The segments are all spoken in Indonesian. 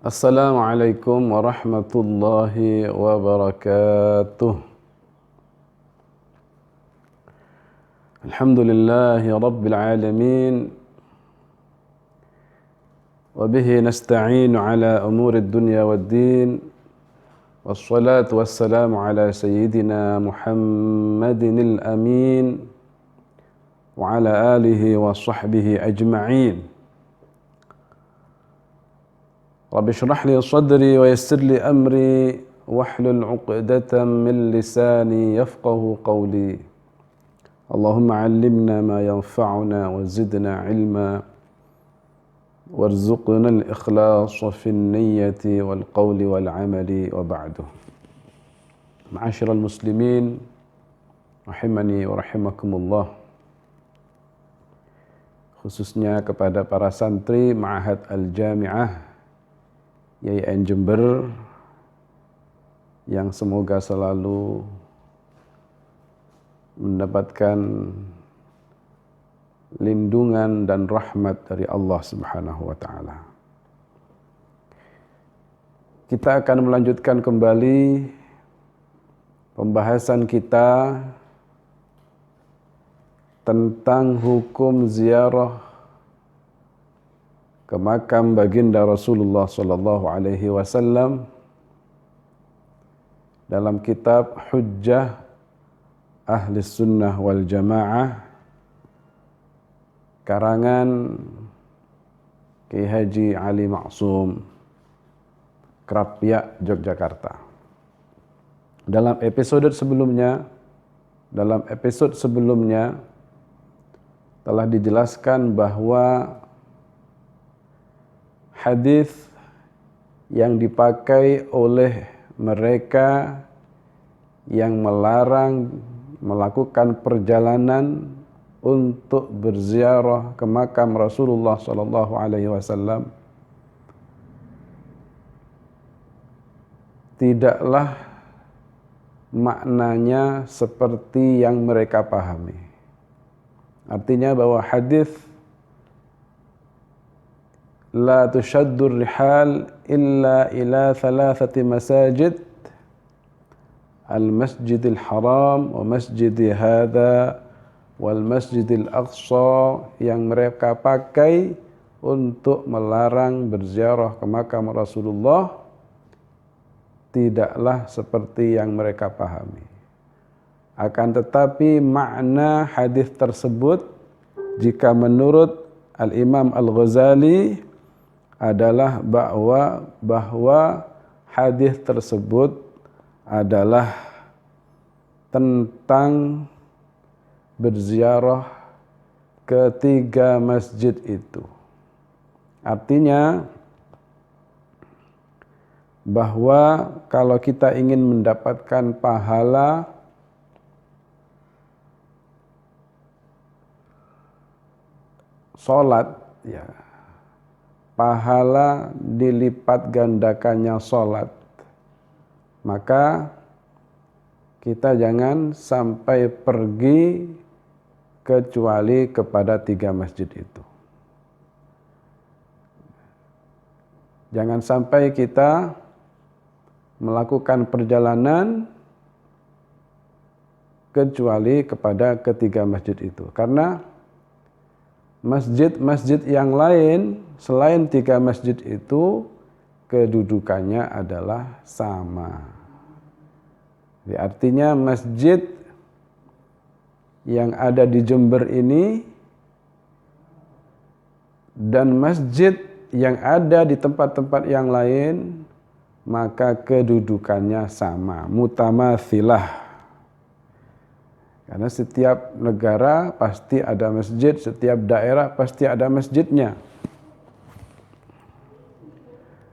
Assalamualaikum warahmatullahi wabarakatuh. Alhamdulillahi rabbil alamin. Wa bihi nasta'inu ala umurid dunya waddin. Wassalatu wassalamu ala sayyidina Muhammadinil amin. Wa ala alihi wa sahbihi ajma'in. Rabbi shrah li sadri wa yassir li amri wahlul 'uqdatam min lisani yafqahu qawli. Allahumma 'allimna ma yanfa'una wa zidna 'ilma warzuqna al-ikhlasa fi an-niyyati wal qawli wal 'amali wa ba'du. Ma'asyiral muslimin rahimani wa rahimakumullah. Khususnya kepada para santri Ma'had Al-Jami'ah YIN Jember yang semoga selalu mendapatkan lindungan dan rahmat dari Allah Subhanahu wa taala. Kita akan melanjutkan kembali pembahasan kita tentang hukum ziarah ke makam baginda Rasulullah sallallahu alaihi wasallam dalam kitab Hujjah Ahli Sunnah wal Jamaah karangan Ki Haji Ali Maksum Krapyak Yogyakarta. Dalam episode sebelumnya telah dijelaskan bahwa hadis yang dipakai oleh mereka yang melarang melakukan perjalanan untuk berziarah ke makam Rasulullah sallallahu alaihi wasallam tidaklah maknanya seperti yang mereka pahami. Artinya bahwa hadis la tushaddur rihal illa ila thalathati masajid al-masjidil haram wa masjidi hadha wal masjidil aqsa yang mereka pakai untuk melarang berziarah ke makam Rasulullah tidaklah seperti yang mereka pahami. Akan tetapi makna hadis tersebut jika menurut Al-Imam Al-Ghazali adalah bahwa hadis tersebut adalah tentang berziarah ke tiga masjid itu. Artinya bahwa kalau kita ingin mendapatkan pahala salat, ya, pahala dilipat gandakannya salat, maka kita jangan sampai pergi kecuali kepada tiga masjid itu. Jangan sampai kita melakukan perjalanan kecuali kepada ketiga masjid itu. Karena masjid-masjid yang lain selain tiga masjid itu kedudukannya adalah sama. Jadi artinya masjid yang ada di Jember ini dan masjid yang ada di tempat-tempat yang lain maka kedudukannya sama, mutamatsilah. Karena setiap negara pasti ada masjid, setiap daerah pasti ada masjidnya.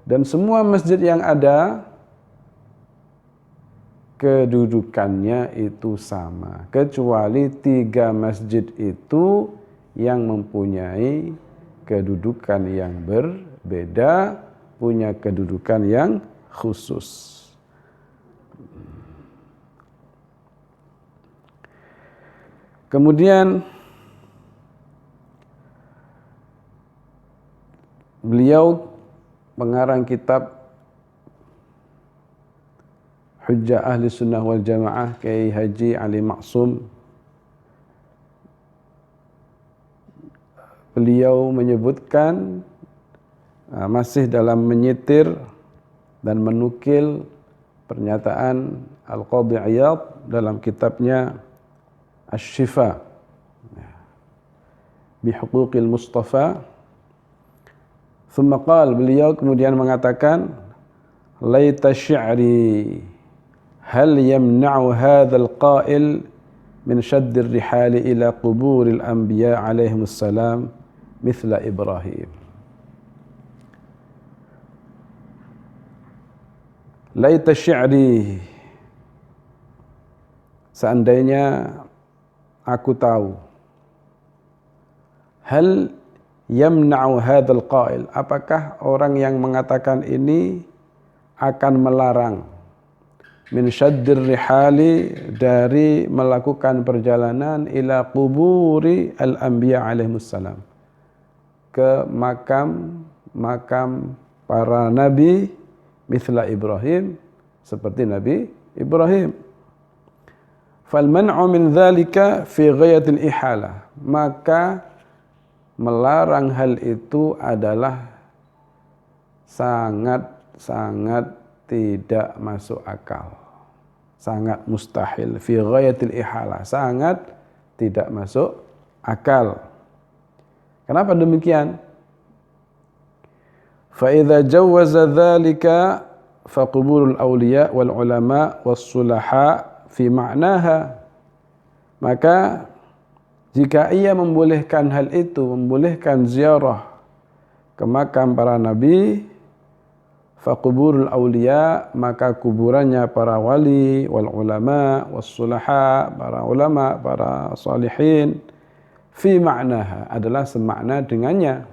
Dan semua masjid yang ada kedudukannya itu sama, kecuali tiga masjid itu yang mempunyai kedudukan yang berbeda, punya kedudukan yang khusus. Kemudian beliau pengarang kitab Hujjah Ahli Sunnah wal Jamaah Kiai Haji Ali Maksum, beliau menyebutkan masih dalam menyitir dan menukil pernyataan Al-Qadhi Iyad dalam kitabnya Asy-Syifa bi Huquqil Mustafa. Thumma qala, beliau kemudian mengatakan, laita syi'ri hal yamna'u hadzal qa'il min shaddir rihali ila quburil anbiya alaihimus salam mithla Ibrahim. Laita syi'ri, seandainya aku tahu, hal yamna'u hadzal qa'il, apakah orang yang mengatakan ini akan melarang min syaddir rihali, dari melakukan perjalanan ila quburi al-anbiya alaihimussalam, ke makam para nabi, mithla Ibrahim, seperti Nabi Ibrahim. Fal man'u min dzalika fi ghayatil ihala, maka melarang hal itu adalah sangat tidak masuk akal, sangat mustahil. Fi ghayatil ihala, sangat tidak masuk akal. Kenapa demikian? Fa idza jawwaza dzalika fa quburul awliya wal ulama was sulaha fi ma'naha, maka jika ia membolehkan hal itu, membolehkan ziarah ke makam para nabi, fa quburul awliya, maka kuburannya para wali, wal ulama was sulaha, para ulama, para salihin, fi ma'naha, adalah semakna dengannya.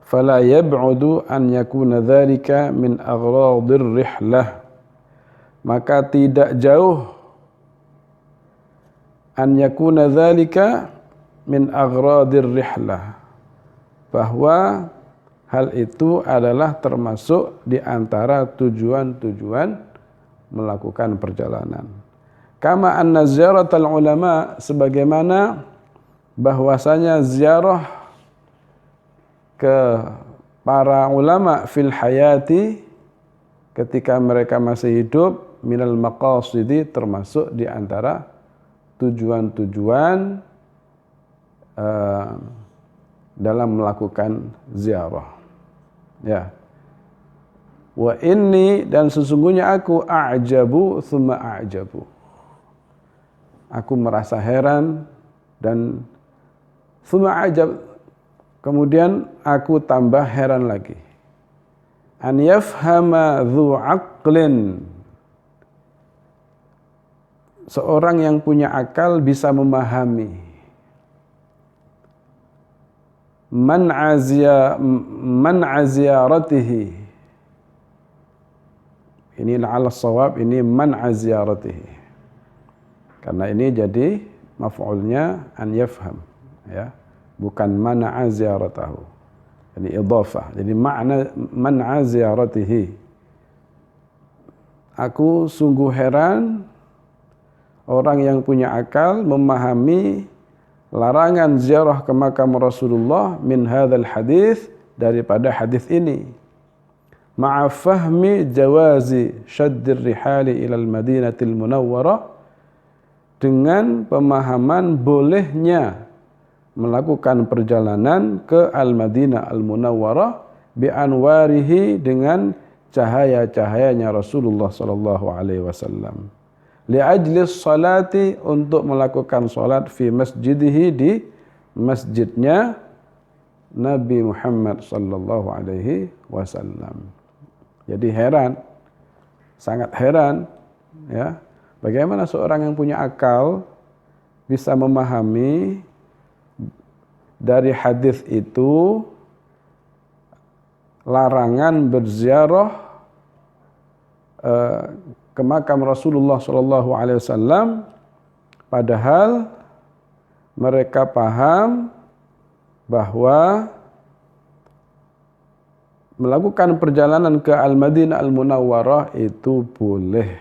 Fala yab'udu an yakuna dzalika min aghradir rihlah, maka tidak jauh an yakuna dzalika min aghradir rihlah, bahwa hal itu adalah termasuk di antara tujuan-tujuan melakukan perjalanan. Kama anna ziyaratal ulama, sebagaimana bahwasanya ziarah ke para ulama fil hayati, ketika mereka masih hidup, minal maqasidi, termasuk di antara tujuan-tujuan dalam melakukan ziarah. Ya. Wa inni, dan sesungguhnya aku, a'jabu thumma a'jabu, aku merasa heran dan thumma a'jab, kemudian aku tambah heran lagi. An yafhama dhu aqlin, seorang yang punya akal bisa memahami, man aziyaratihi, ini la'al shawab, ini man aziyaratihi, karena ini jadi maf'ulnya an yafham, ya, bukan mana'a ziyaratahu, ini idhafah, jadi makna man'a ziyaratihi. Aku sungguh heran orang yang punya akal memahami larangan ziarah ke makam Rasulullah min hadzal hadis, daripada hadis ini, ma'a fahmi jawazi syaddir rihali ilal madinatil munawwarah, dengan pemahaman bolehnya melakukan perjalanan ke Al-Madinah Al-Munawwarah bi anwarihi, dengan cahaya-cahayanya Rasulullah sallallahu alaihi wasallam, li ajli salati, untuk melakukan salat, fi masjidihi, di masjidnya Nabi Muhammad sallallahu alaihi wasallam. Jadi heran, sangat heran, ya, bagaimana seorang yang punya akal bisa memahami dari hadis itu larangan berziarah ke makam Rasulullah sallallahu alaihi wasallam, padahal mereka paham bahwa melakukan perjalanan ke Al-Madinah Al-Munawwarah itu boleh,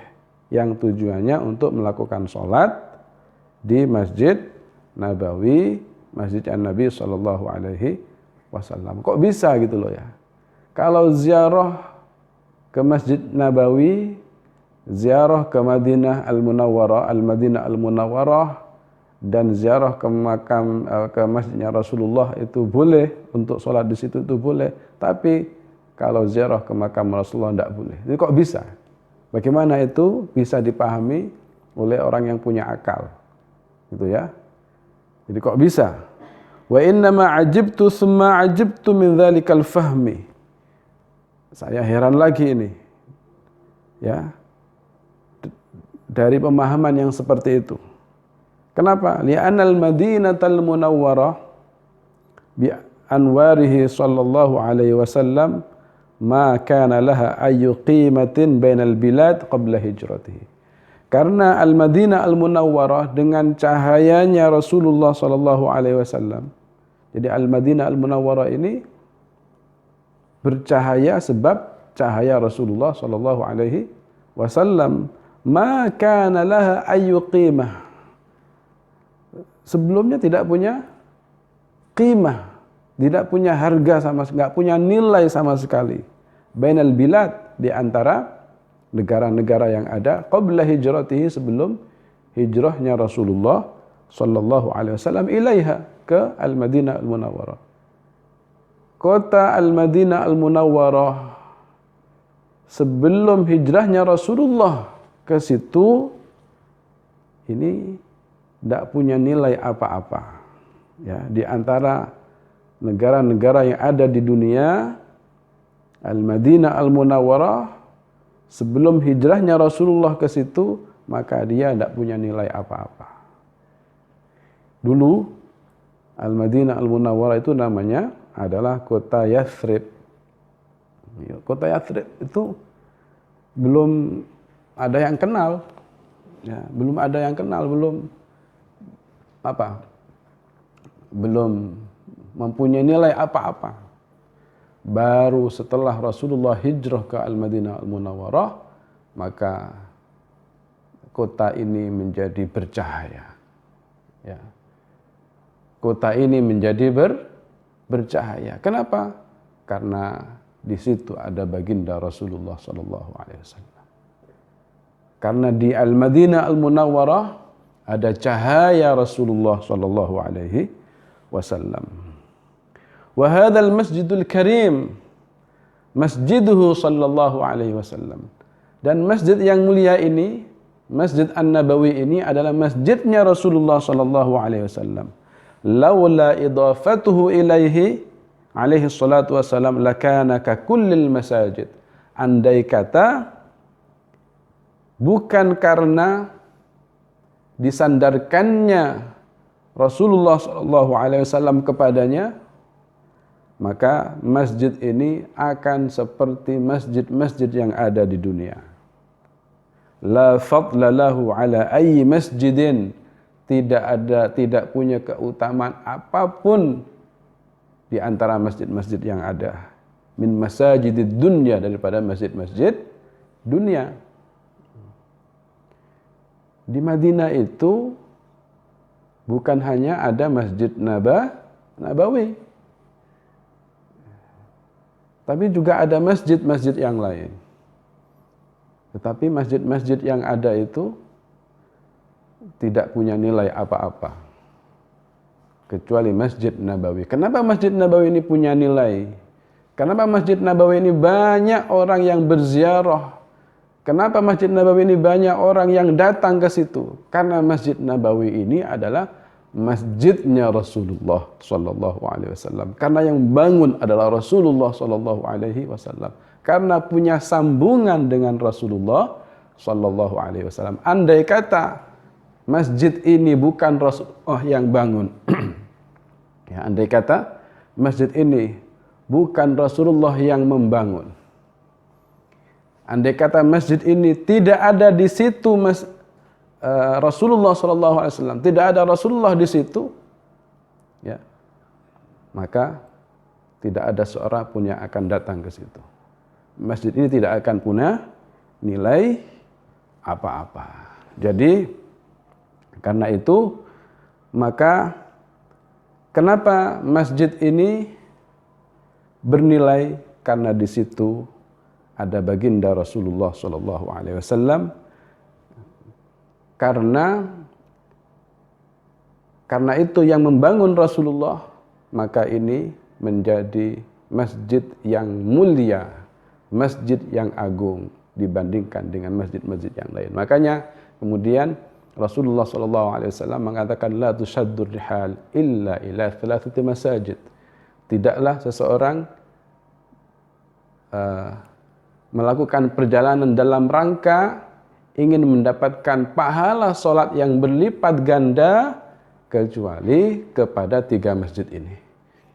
yang tujuannya untuk melakukan sholat di Masjid Nabawi, Masjid An-Nabi Sallallahu Alaihi Wasallam. Kok bisa gitu loh ya? Kalau ziarah ke Masjid Nabawi, ziarah ke Madinah Al-Munawwarah, Al-Madinah Al-Munawwarah, dan ziarah ke makam ke masjidnya Rasulullah itu boleh, untuk sholat di situ itu boleh. Tapi kalau ziarah ke makam Rasulullah tidak boleh. Jadi kok bisa? Bagaimana itu bisa dipahami oleh orang yang punya akal? Gitu ya. Jadi kok bisa? Wa inna ma ajibtu summa ajibtu min dzalikal fahmi. Saya heran lagi ini. Ya. Dari pemahaman yang seperti itu. Kenapa? Li'anal Madinatal Munawwarah bi anwarihi sallallahu alaihi wasallam ma kana laha ayyu qimatin bainal bilad qabla hijratihi. Karena Al-Madinah Al-Munawwarah dengan cahayanya Rasulullah sallallahu alaihi wasallam. Jadi Al-Madinah Al-Munawwarah ini bercahaya sebab cahaya Rasulullah sallallahu alaihi wasallam. Ma kana laha ayyu qimah. Sebelumnya tidak punya qimah, tidak punya harga sama sekali, enggak punya nilai sama sekali. Bainal bilad, di antara negara-negara yang ada qabla hijratihi, sebelum hijrahnya Rasulullah sallallahu alaihi wasallam ilaiha, ke Al-Madinah Al-Munawwarah. Kota Al-Madinah Al-Munawwarah sebelum hijrahnya Rasulullah ke situ ini tidak punya nilai apa-apa. Ya, di antara negara-negara yang ada di dunia, Al-Madinah Al-Munawwarah sebelum hijrahnya Rasulullah ke situ, maka dia tidak punya nilai apa-apa. Dulu Al-Madinah Al-Munawwarah itu namanya adalah kota Yathrib. Kota Yathrib itu belum ada yang kenal. Ya, belum ada yang kenal, belum mempunyai nilai apa-apa. Baru setelah Rasulullah hijrah ke Al-Madinah Al-Munawwarah, maka kota ini menjadi bercahaya. Ya. Kota ini menjadi bercahaya. Kenapa? Karena di situ ada baginda Rasulullah sallallahu alaihi wasallam. Karena di Al-Madinah Al-Munawwarah ada cahaya Rasulullah sallallahu alaihi wasallam. Wa hadzal masjidul karim masjiduhu sallallahu alaihi wasallam. Dan masjid yang mulia ini, Masjid An-Nabawi ini adalah masjidnya Rasulullah sallallahu alaihi wasallam. Laula idafatuhu ilaihi alaihi salatu wasallam lakana ka kullil masajid. Andai kata bukan karena disandarkannya Rasulullah sallallahu alaihi wasallam kepadanya, maka masjid ini akan seperti masjid-masjid yang ada di dunia. La fadla lahu ala ayyi masjidin, tidak punya keutamaan apapun di antara masjid-masjid yang ada. Min masajidid dunya, daripada masjid-masjid dunia. Di Madinah itu bukan hanya ada Masjid Nabawi, tapi juga ada masjid-masjid yang lain. Tetapi masjid-masjid yang ada itu tidak punya nilai apa-apa kecuali Masjid Nabawi. Kenapa Masjid Nabawi ini punya nilai? Kenapa Masjid Nabawi ini banyak orang yang berziarah? Kenapa Masjid Nabawi ini banyak orang yang datang ke situ? Karena Masjid Nabawi ini adalah masjidnya Rasulullah sallallahu alaihi wasallam. Karena yang bangun adalah Rasulullah sallallahu alaihi wasallam. Karena punya sambungan dengan Rasulullah sallallahu alaihi wasallam. Andai kata masjid ini bukan Rasulullah yang bangun, ya, andai kata masjid ini bukan Rasulullah yang membangun, andai kata masjid ini tidak ada di situ Rasulullah SAW, tidak ada Rasulullah di situ, ya, maka tidak ada seorang pun yang akan datang ke situ. Masjid ini tidak akan punya nilai apa-apa. Jadi karena itu, maka kenapa masjid ini bernilai? Karena di situ ada baginda Rasulullah SAW. Karena itu yang membangun Rasulullah, maka ini menjadi masjid yang mulia, masjid yang agung dibandingkan dengan masjid-masjid yang lain. Makanya kemudian Rasulullah SAW mengatakan, la tushaddur rihal illa ila thalathati masajid. Tidaklah seseorang melakukan perjalanan dalam rangka ingin mendapatkan pahala sholat yang berlipat ganda kecuali kepada 3 masjid ini.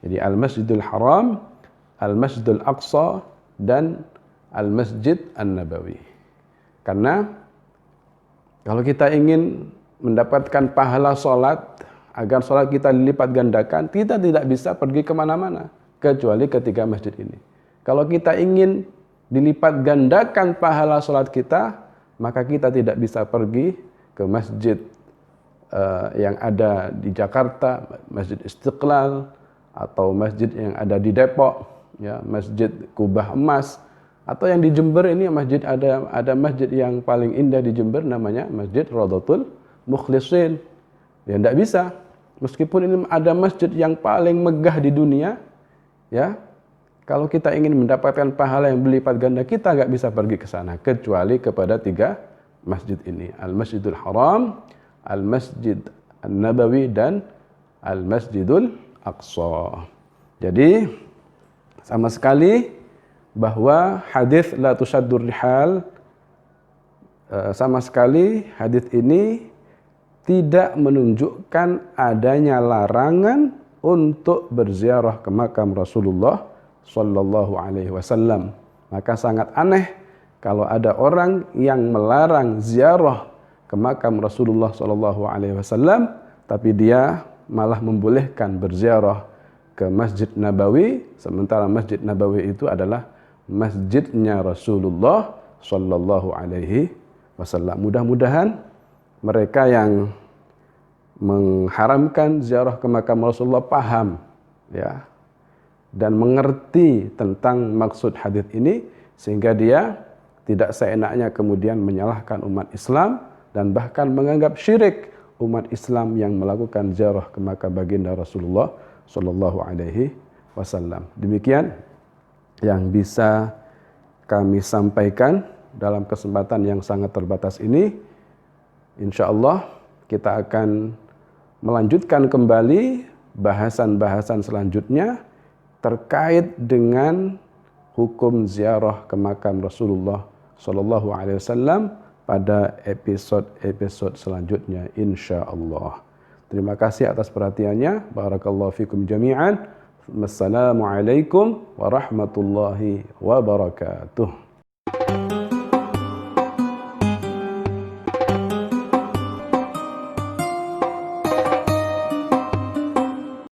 Jadi Al-Masjidil Haram, Al-Masjidil Aqsa, dan Al-Masjid An-Nabawi. Karena kalau kita ingin mendapatkan pahala sholat, agar sholat kita dilipat gandakan, kita tidak bisa pergi kemana-mana kecuali ke 3 masjid ini. Kalau kita ingin dilipat gandakan pahala sholat kita, maka kita tidak bisa pergi ke masjid yang ada di Jakarta, Masjid Istiqlal, atau masjid yang ada di Depok, ya, Masjid Kubah Emas, atau yang di Jember ini ada masjid yang paling indah di Jember, namanya Masjid Rodotul Mukhlisin. Ya, tidak bisa. Meskipun ini ada masjid yang paling megah di dunia, ya, kalau kita ingin mendapatkan pahala yang berlipat ganda, kita nggak bisa pergi ke sana kecuali kepada 3 masjid ini: Al-Masjidul Haram, Al-Masjid An-Nabawi, dan Al-Masjidul Aqsa. Jadi sama sekali bahwa hadis la tushaddur rihal, sama sekali hadis ini tidak menunjukkan adanya larangan untuk berziarah ke makam Rasulullah Sallallahu Alaihi Wasallam. Maka sangat aneh kalau ada orang yang melarang ziarah ke makam Rasulullah Sallallahu Alaihi Wasallam, tapi dia malah membolehkan berziarah ke Masjid Nabawi, sementara Masjid Nabawi itu adalah masjidnya Rasulullah Sallallahu Alaihi Wasallam. Mudah-mudahan mereka yang mengharamkan ziarah ke makam Rasulullah paham, ya, dan mengerti tentang maksud hadis ini, sehingga dia tidak seenaknya kemudian menyalahkan umat Islam dan bahkan menganggap syirik umat Islam yang melakukan ziarah ke makam baginda Rasulullah Sallallahu Alaihi Wasallam. Demikian yang bisa kami sampaikan dalam kesempatan yang sangat terbatas ini. Insya Allah kita akan melanjutkan kembali bahasan-bahasan selanjutnya terkait dengan hukum ziarah ke makam Rasulullah Sallallahu Alaihi Wasallam pada episode selanjutnya, insya Allah. Terima kasih atas perhatiannya. Barakallahu fikum jami'an. Wassalamualaikum warahmatullahi wabarakatuh.